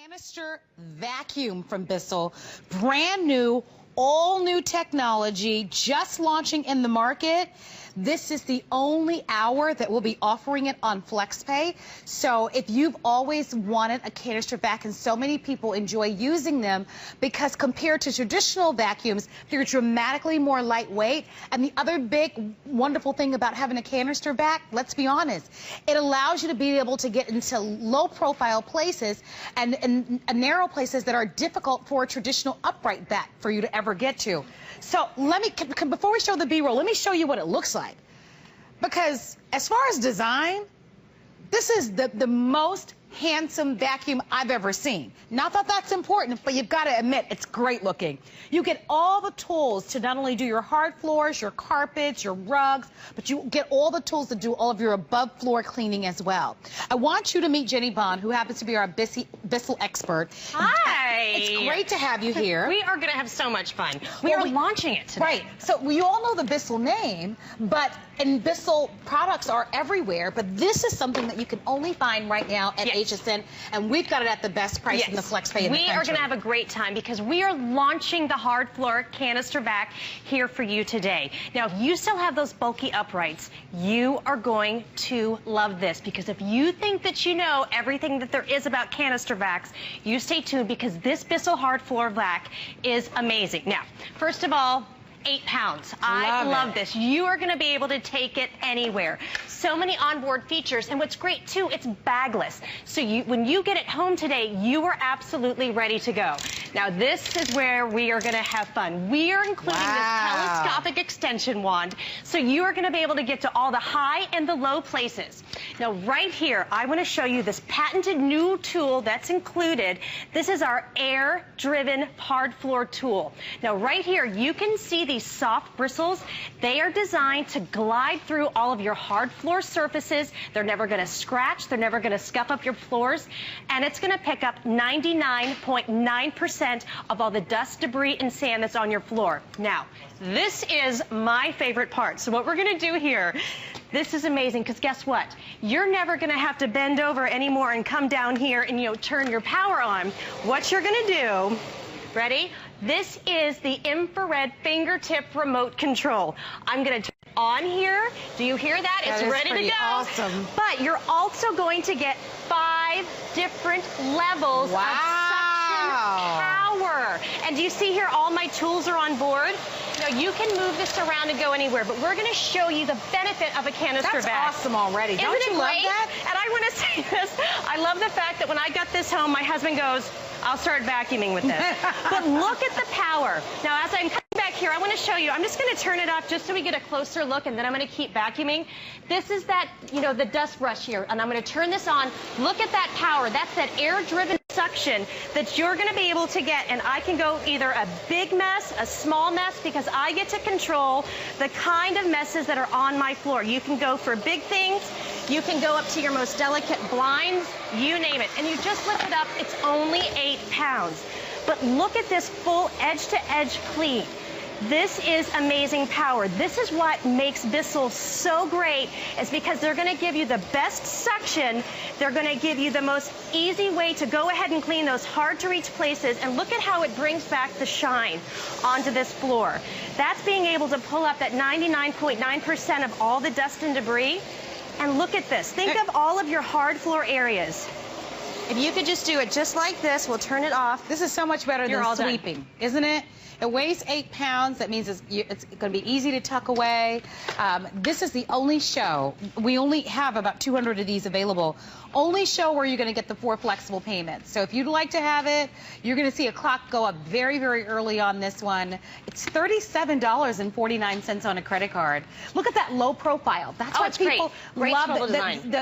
Canister vacuum from Bissell, brand new, all new technology, just launching in the market. This is the only hour that we'll be offering it on FlexPay. So if you've always wanted a canister vac, and so many people enjoy using them because compared to traditional vacuums, they're dramatically more lightweight. And the other big wonderful thing about having a canister vac, let's be honest, it allows you to be able to get into low profile places and narrow places that are difficult for a traditional upright vac for you to ever get to. So before we show the B-roll, let me show you what it looks like. Because as far as design, this is the most handsome vacuum I've ever seen. Not that that's important, but you've got to admit it's great looking. You get all the tools to not only do your hard floors, your carpets, your rugs, but you get all the tools to do all of your above floor cleaning as well. I want you to meet Jenny Bond, who happens to be our BISSELL expert. Hi. It's great to have you here. We are going to have so much fun. We are launching it today. Right. So you all know the BISSELL name, and BISSELL products are everywhere, but this is something that you can only find right now at HSN, and we've got it at the best price in the FlexPay in the country. We are going to have a great time because we are launching the hard floor canister vac here for you today. Now, if you still have those bulky uprights, you are going to love this, because if you think that you know everything that there is about canister vacs, you stay tuned, because this BISSELL hard floor vac is amazing. Now, first of all, 8 pounds. I love this. You are going to be able to take it anywhere. So many onboard features, and what's great too, it's bagless. So when you get it home today, you are absolutely ready to go. Now this is where we are going to have fun. We are including this telescopic extension wand, so you are going to be able to get to all the high and the low places. Now right here, I want to show you this patented new tool that's included. This is our air-driven hard floor tool. Now right here, you can see these soft bristles. They are designed to glide through all of your hard floor surfaces. They're never going to scratch. They're never going to scuff up your floors. And it's going to pick up 99.9% of all the dust, debris, and sand that's on your floor. Now, this is my favorite part. So what we're going to do here, this is amazing, because guess what? You're never going to have to bend over anymore and come down here and, turn your power on. What you're going to do, ready? This is the infrared fingertip remote control. I'm going to turn it on here. Do you hear that? It's ready to go. Awesome. But you're also going to get 5 different levels of suction power. And do you see here all my tools are on board? Now you can move this around and go anywhere, but we're going to show you the benefit of a canister vac. That's awesome already. Don't you love that? And I want to say this. I love the fact that when I got this home, my husband goes, I'll start vacuuming with this. But look at the power. Now, as I'm coming back here, I want to show you. I'm just going to turn it off just so we get a closer look, and then I'm going to keep vacuuming. This is that, the dust brush here, and I'm going to turn this on. Look at that power. That's that air-driven suction that you're going to be able to get, and I can go either a big mess, a small mess, because I get to control the kind of messes that are on my floor. You can go for big things. You can go up to your most delicate blinds, you name it. And you just lift it up, it's only 8 pounds. But look at this full edge-to-edge clean. This is amazing power. This is what makes BISSELL so great, is because they're going to give you the best suction. They're going to give you the most easy way to go ahead and clean those hard-to-reach places. And look at how it brings back the shine onto this floor. That's being able to pull up that 99.9% of all the dust and debris. And look at this. Think of all of your hard floor areas. If you could just do it just like this, we'll turn it off. This is so much better than sweeping, isn't it? It weighs 8 pounds. That means it's going to be easy to tuck away. This is the only show. We only have about 200 of these available. Only show where you're going to get the 4 flexible payments. So if you'd like to have it, you're going to see a clock go up very, very early on this one. It's $37.49 on a credit card. Look at that low profile. That's why people love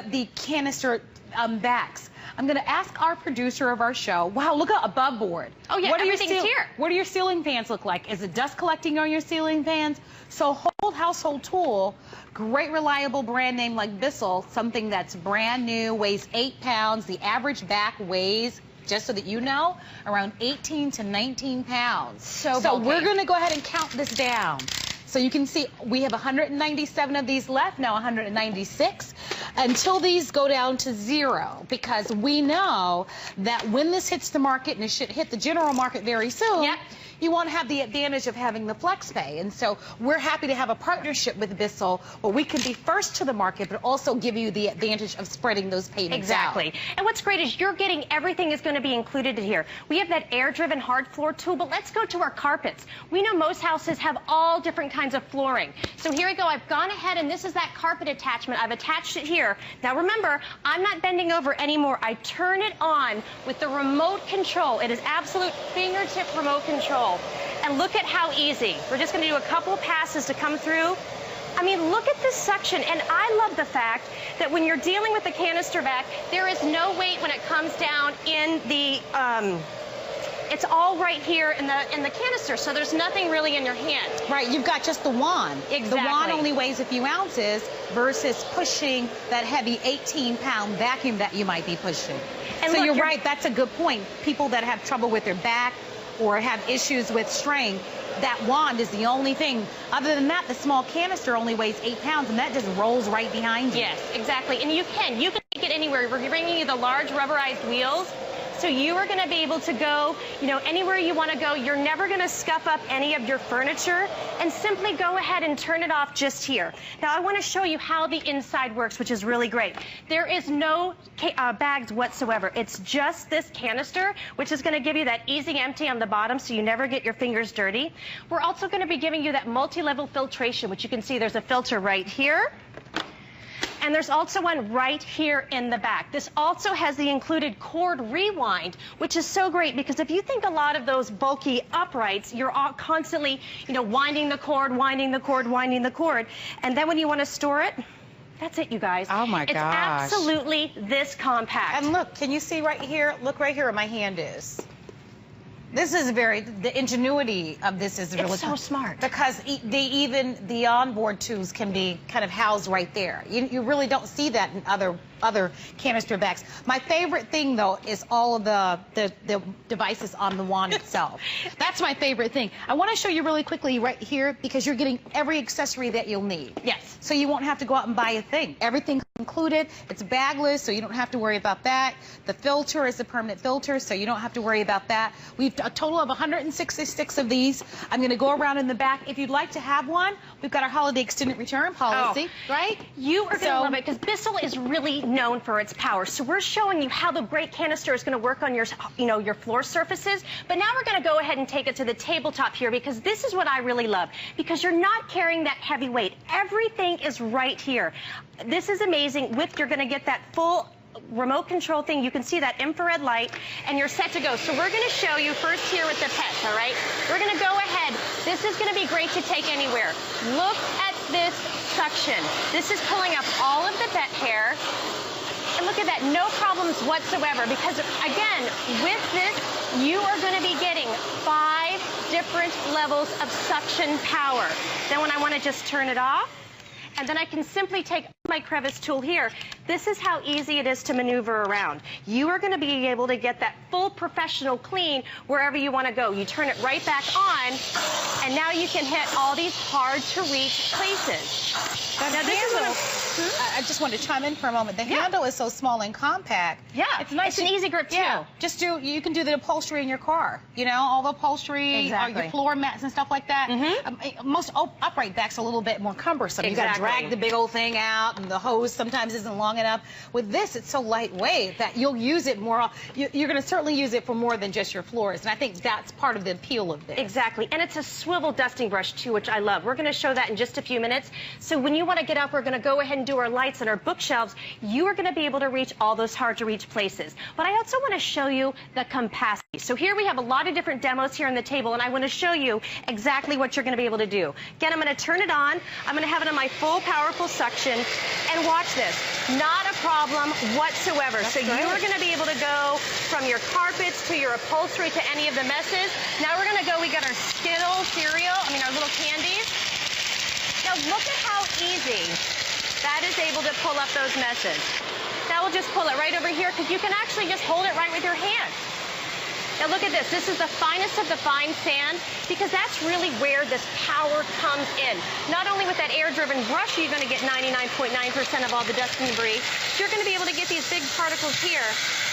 the canister vacs. I'm going to ask our producer of our show, wow, look at above board. Oh, yeah, everything's here. What do your ceiling fans look like? Is it dust collecting on your ceiling fans? So whole household tool, great reliable brand name like BISSELL, something that's brand new, weighs 8 pounds. The average vac weighs, just so that you know, around 18 to 19 pounds. So bulky. We're going to go ahead and count this down. So you can see we have 197 of these left, now 196, until these go down to 0, because we know that when this hits the market, and it should hit the general market very soon, yep, you want to have the advantage of having the flex pay. And so we're happy to have a partnership with Bissell where we can be first to the market, but also give you the advantage of spreading those payments exactly. out. And what's great is you're getting everything is going to be included in here. We have that air-driven hard floor tool, but let's go to our carpets. We know most houses have all different kinds of flooring. So here we go. I've gone ahead, and this is that carpet attachment. I've attached it here. Now remember, I'm not bending over anymore. I turn it on with the remote control. It is absolute fingertip remote control. And look at how easy. We're just going to do a couple passes to come through. I mean, look at this suction. And I love the fact that when you're dealing with the canister vac, there is no weight when it comes down in the, it's all right here in the canister, so there's nothing really in your hand. Right, you've got just the wand. Exactly. The wand only weighs a few ounces versus pushing that heavy 18-pound vacuum that you might be pushing. And so look, you're right, that's a good point. People that have trouble with their back or have issues with strength, that wand is the only thing. Other than that, the small canister only weighs 8 pounds, and that just rolls right behind you. Yes, exactly. And you can take it anywhere. We're bringing you the large rubberized wheels. So you are going to be able to go, you know, anywhere you want to go. You're never going to scuff up any of your furniture, and simply go ahead and turn it off just here. Now I want to show you how the inside works, which is really great. There is no bags whatsoever. It's just this canister, which is going to give you that easy empty on the bottom so you never get your fingers dirty. We're also going to be giving you that multi-level filtration, which you can see there's a filter right here. And there's also one right here in the back. This also has the included cord rewind, which is so great because if you think a lot of those bulky uprights, you're all constantly, you know, winding the cord, winding the cord, winding the cord. And then when you want to store it, that's it, you guys. Oh my gosh. It's absolutely this compact. And look, can you see right here? Look right here where my hand is. This is the ingenuity of this is really so smart. Because even the onboard tubes can be kind of housed right there. You really don't see that in other canister vacs. My favorite thing, though, is all of the devices on the wand itself. That's my favorite thing. I want to show you really quickly right here because you're getting every accessory that you'll need. Yes. So you won't have to go out and buy a thing. Everything's included. It's bagless, so you don't have to worry about that. The filter is a permanent filter, so you don't have to worry about that. We've a total of 166 of these. I'm going to go around in the back. If you'd like to have one, we've got our holiday extended return policy, right? You are going to love it because Bissell is really known for its power. So we're showing you how the great canister is going to work on your, your floor surfaces. But now we're going to go ahead and take it to the tabletop here because this is what I really love. Because you're not carrying that heavy weight. Everything is right here. This is amazing. You're going to get that full remote control thing. You can see that infrared light, and you're set to go. So we're going to show you first here with the pets, all right? We're going to go ahead. This is going to be great to take anywhere. Look at this suction. This is pulling up all of the pet hair. And look at that, no problems whatsoever, because again, with this, you are going to be getting 5 different levels of suction power. Then when I want to just turn it off, and then I can simply take my crevice tool here. This is how easy it is to maneuver around. You are going to be able to get that full professional clean wherever you want to go. You turn it right back on, and now you can hit all these hard-to-reach places. Now, I just wanted to chime in for a moment. The handle is so small and compact. Yeah, it's nice and easy grip, too. Yeah, you can do the upholstery in your car. You know, all the upholstery, your floor mats and stuff like that. Most upright backs are a little bit more cumbersome. You got to drag the big old thing out, and the hose sometimes isn't long enough. With this, it's so lightweight that you'll use it more. You're going to certainly use it for more than just your floors, and I think that's part of the appeal of this. Exactly, and it's a swivel dusting brush, too, which I love. We're going to show that in just a few minutes. So when you want to get up, we're going to go ahead and do our lights and our bookshelves. You are going to be able to reach all those hard-to-reach places. But I also want to show you the capacity. So here we have a lot of different demos here on the table, and I want to show you exactly what you're going to be able to do. Again, I'm going to turn it on. I'm going to have it on my full powerful suction, and watch this. Not a problem whatsoever. So you are going to be able to go from your carpets to your upholstery to any of the messes. Now we're going to go, we got our Skittles cereal, our little candies. Now look at how easy that is able to pull up those messes. That will just pull it right over here because you can actually just hold it right with your hand. Now look at this. This is the finest of the fine sand because that's really where this power comes in. Not only with that air-driven brush, you're going to get 99.9% of all the dust and debris. You're going to be able to get these big particles here,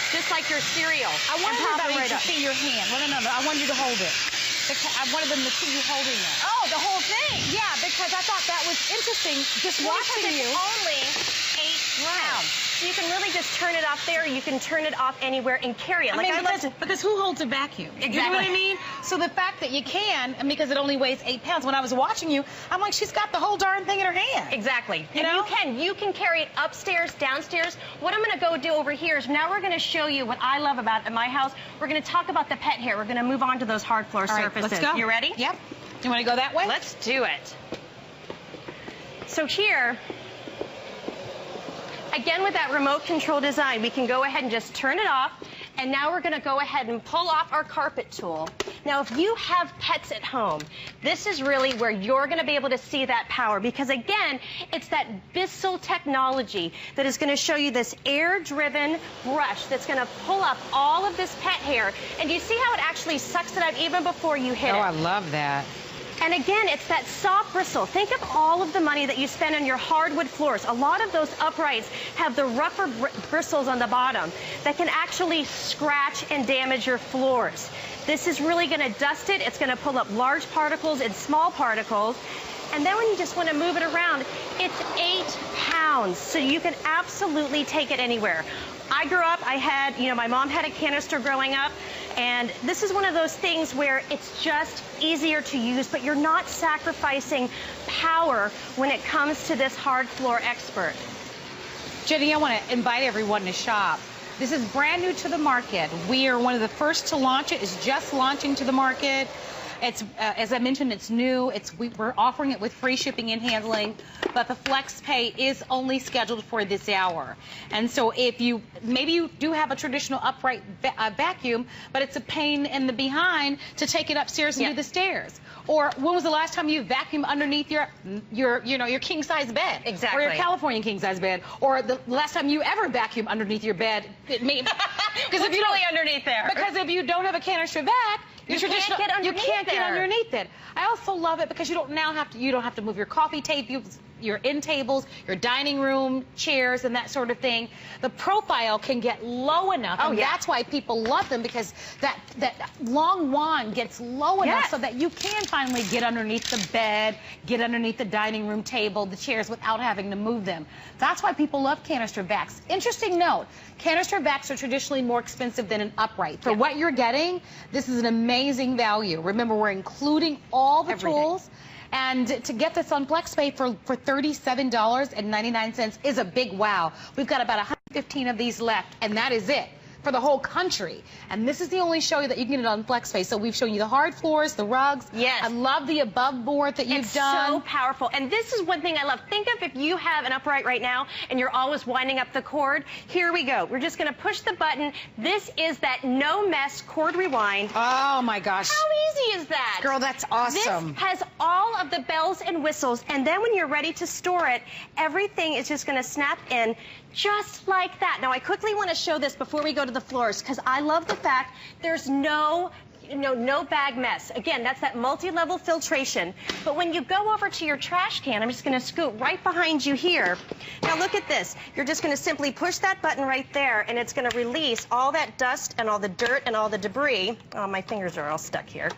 just like your cereal. I wanted everybody right to see your hand. Well, no, I wanted you to hold it. I wanted them to see you holding it. Oh, the whole thing? Yeah, because I thought that was interesting just watching you. It's only 8 pounds. So you can really just turn it off there. You can turn it off anywhere and carry it. I mean, because who holds a vacuum? Exactly. You know what I mean? So the fact that you can, and because it only weighs 8 pounds, when I was watching you, I'm like, she's got the whole darn thing in her hand. Exactly. You and know? you can carry it upstairs, downstairs. What I'm going to go do over here is now we're going to show you what I love about at my house. We're going to talk about the pet hair. We're going to move on to those hard floor surfaces. Let's go. You ready? Yep. You want to go that way? Let's do it. So here, again, with that remote control design, we can go ahead and just turn it off. And now we're going to go ahead and pull off our carpet tool. Now, if you have pets at home, this is really where you're going to be able to see that power. Because, again, it's that BISSELL technology that is going to show you this air-driven brush that's going to pull up all of this pet hair. And you see how it actually sucks it out even before you hit it? Oh, I love that. And again, it's that soft bristle. Think of all of the money that you spend on your hardwood floors. A lot of those uprights have the rougher bristles on the bottom that can actually scratch and damage your floors. This is really going to dust it. It's going to pull up large particles and small particles. And then when you just want to move it around, it's 8 pounds. So you can absolutely take it anywhere. I grew up, my mom had a canister growing up, and this is one of those things where it's just easier to use, but you're not sacrificing power when it comes to this hard floor expert. Jenny, I want to invite everyone to shop. This is brand new to the market. We are one of the first to launch it. It's just launching to the market. It's, as I mentioned, it's new. We're offering it with free shipping and handling, but the flex pay is only scheduled for this hour. And so if maybe you do have a traditional upright vacuum, but it's a pain in the behind to take it upstairs and do the stairs. Or when was the last time you vacuumed underneath your king size bed? Exactly. Or your California king size bed? Or the last time you ever vacuumed underneath your bed? Because if you don't underneath there. Because if you don't have a canister vac, you can't get underneath it. I also love it because you don't have to move your coffee tables, your end tables, your dining room chairs, and that sort of thing. The profile can get low enough, and that's why people love them, because that long wand gets low enough so that you can finally get underneath the bed, get underneath the dining room table, the chairs, without having to move them. That's why people love canister vacs. Interesting note, canister vacs are traditionally more expensive than an upright. For what you're getting, this is an amazing value. Remember, we're including all the tools. And to get this on FlexPay for $37.99 is a big wow. We've got about 115 of these left, and that is it for the whole country. And this is the only show that you can get it on FlexPay. So we've shown you the hard floors, the rugs. Yes. I love the above board that you've done. It's so powerful. And this is one thing I love. Think of if you have an upright right now and you're always winding up the cord. Here we go. We're just going to push the button. This is that no mess cord rewind. Oh my gosh. How easy is that? Girl, that's awesome. This has all of the bells and whistles, and then when you're ready to store it, everything is just going to snap in just like that. Now, I quickly want to show this before we go to the floors, because I love the fact there's no bag mess. Again, that's that multi-level filtration. But when you go over to your trash can, I'm just going to scoot right behind you here. Now look at this. You're just going to simply push that button right there, and it's going to release all that dust and all the dirt and all the debris. Oh, my fingers are all stuck here.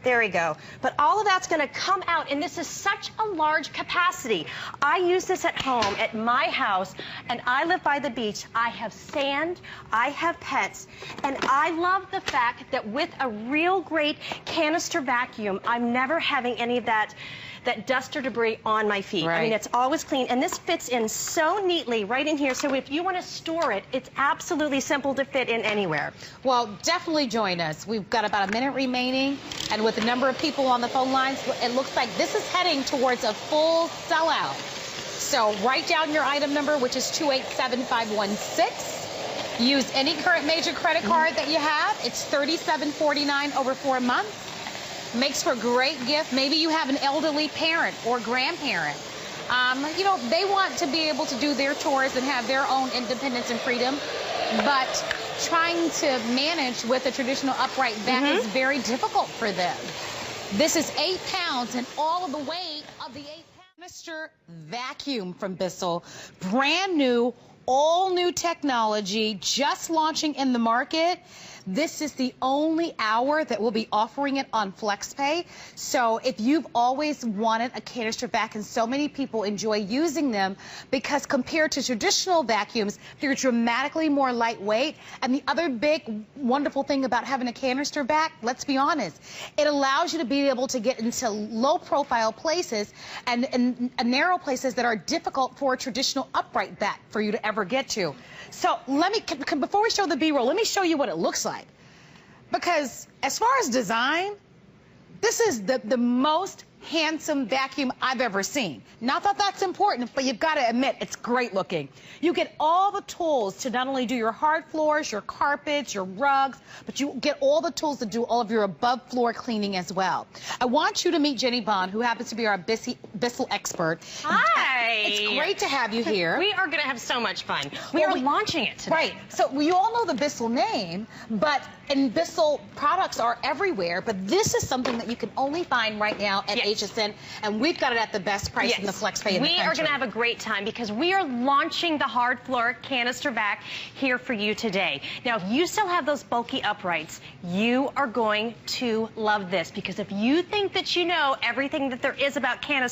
There we go. But all of that's going to come out, and this is such a large capacity. I use this at home, at my house, and I live by the beach. I have sand, I have pets, and I love the fact that with a real great canister vacuum, I'm never having any of that dust or debris on my feet. Right. I mean, it's always clean, and this fits in so neatly right in here. So if you want to store it, it's absolutely simple to fit in anywhere. Well, definitely join us. We've got about a minute remaining, and with the number of people on the phone lines, it looks like this is heading towards a full sellout. So write down your item number, which is 287516. Use any current major credit card that you have. It's $37.49 over 4 months. Makes for a great gift. Maybe you have an elderly parent or grandparent. They want to be able to do their chores and have their own independence and freedom, but trying to manage with a traditional upright vac is very difficult for them. This is 8 pounds, and all of the weight of the 8 Canister vacuum from BISSELL. Brand new, all new technology, just launching in the market. This is the only hour that we'll be offering it on FlexPay. So if you've always wanted a canister vac, and so many people enjoy using them because compared to traditional vacuums, they're dramatically more lightweight. And the other big wonderful thing about having a canister vac, let's be honest, it allows you to be able to get into low profile places and narrow places that are difficult for a traditional upright vac for you to ever get to. So before we show the B-roll, let me show you what it looks like. Because as far as design, this is the most handsome vacuum I've ever seen. Not that that's important, but you've got to admit it's great looking. You get all the tools to not only do your hard floors, your carpets, your rugs, but you get all the tools to do all of your above floor cleaning as well. I want you to meet Jenny Bond, who happens to be our BISSELL expert. Hi. It's great to have you here. We are going to have so much fun. We are launching it today. Right. So we all know the BISSELL name, and BISSELL products are everywhere, but this is something that you can only find right now at HSN, and we've got it at the best price in the FlexPay in the country. We are going to have a great time because we are launching the hard floor canister vac here for you today. Now, if you still have those bulky uprights, you are going to love this, because if you think that you know everything that there is about canister